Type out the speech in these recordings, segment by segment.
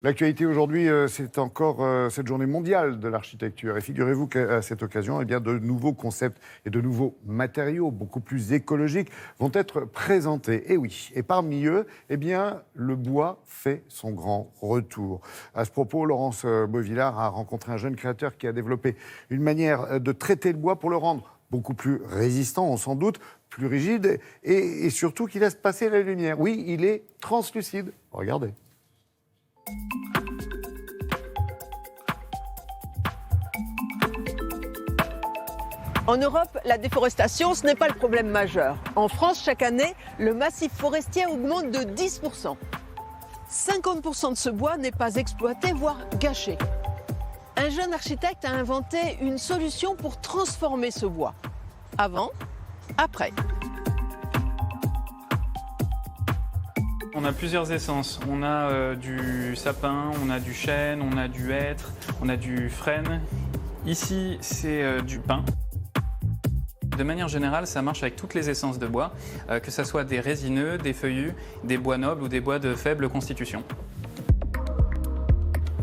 L'actualité aujourd'hui, c'est encore cette journée mondiale de l'architecture. Et figurez-vous qu'à cette occasion, eh bien, de nouveaux concepts et de nouveaux matériaux beaucoup plus écologiques vont être présentés. Et oui, et parmi eux, eh bien, le bois fait son grand retour. À ce propos, Laurence Beauvillard a rencontré un jeune créateur qui a développé une manière de traiter le bois pour le rendre beaucoup plus résistant, on s'en doute, plus rigide et surtout qui laisse passer la lumière. Oui, il est translucide. Regardez. En Europe, la déforestation, ce n'est pas le problème majeur. En France, chaque année, le massif forestier augmente de 10%. 50% de ce bois n'est pas exploité, voire gâché. Un jeune architecte a inventé une solution pour transformer ce bois. Avant, après. On a plusieurs essences. On a du sapin, on a du chêne, on a du hêtre, on a du frêne. Ici, c'est du pin. De manière générale, ça marche avec toutes les essences de bois, que ce soit des résineux, des feuillus, des bois nobles ou des bois de faible constitution.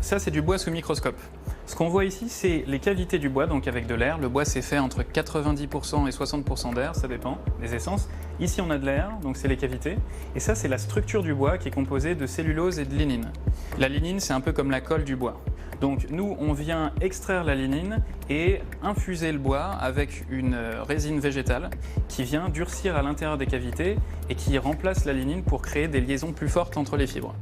Ça, c'est du bois sous microscope. Ce qu'on voit ici, c'est les cavités du bois, donc avec de l'air. Le bois, c'est fait entre 90% et 60% d'air, ça dépend des essences. Ici, on a de l'air, donc c'est les cavités. Et ça, c'est la structure du bois qui est composée de cellulose et de lignine. La lignine, c'est un peu comme la colle du bois. Donc nous, on vient extraire la lignine et infuser le bois avec une résine végétale qui vient durcir à l'intérieur des cavités et qui remplace la lignine pour créer des liaisons plus fortes entre les fibres.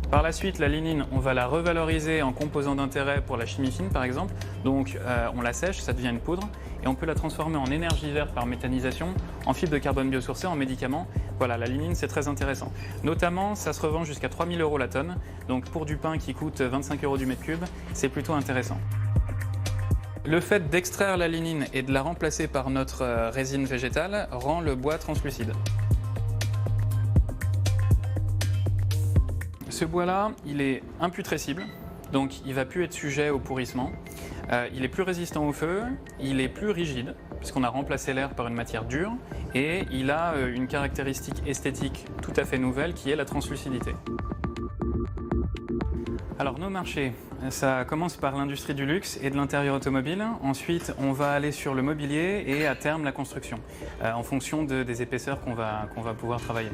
Par la suite, la lignine, on va la revaloriser en composant d'intérêt pour la chimie fine, par exemple. Donc, on la sèche, ça devient une poudre, et on peut la transformer en énergie verte par méthanisation, en fibre de carbone biosourcée, en médicament. Voilà, la lignine, c'est très intéressant. Notamment, ça se revend jusqu'à 3 000 € la tonne. Donc, pour du pain qui coûte 25 € du mètre cube, c'est plutôt intéressant. Le fait d'extraire la lignine et de la remplacer par notre résine végétale rend le bois translucide. Ce bois-là, il est imputrescible, donc il ne va plus être sujet au pourrissement. Il est plus résistant au feu, il est plus rigide, puisqu'on a remplacé l'air par une matière dure, et il a une caractéristique esthétique tout à fait nouvelle qui est la translucidité. Alors nos marchés, ça commence par l'industrie du luxe et de l'intérieur automobile. Ensuite, on va aller sur le mobilier et à terme la construction, en fonction des épaisseurs qu'on va pouvoir travailler.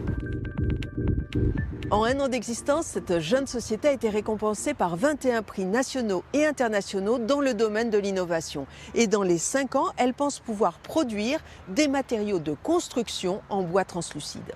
En un an d'existence, cette jeune société a été récompensée par 21 prix nationaux et internationaux dans le domaine de l'innovation. Et dans les 5 ans, elle pense pouvoir produire des matériaux de construction en bois translucide.